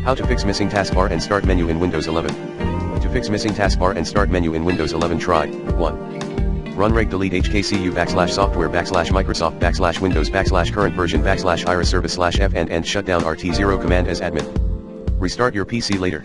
How to fix missing taskbar and start menu in Windows 11. To fix missing taskbar and start menu in Windows 11, try 1. Run reg delete hkcu /software /Microsoft /Windows /current version /IRA service /f and shut down RT0 command as admin. Restart your PC later.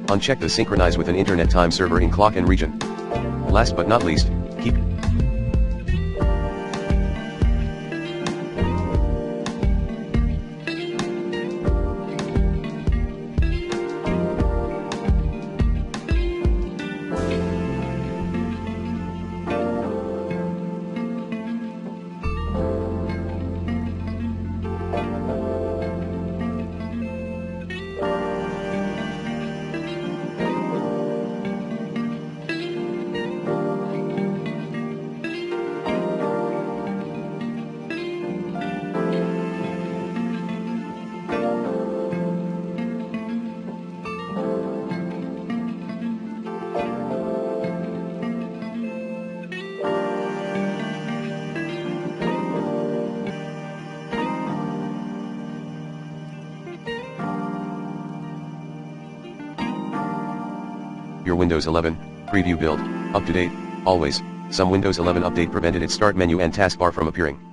Uncheck the synchronize with an internet time server in clock and region. Last but not least, keep your Windows 11 preview build up to date. Always, some Windows 11 update prevented its start menu and taskbar from appearing.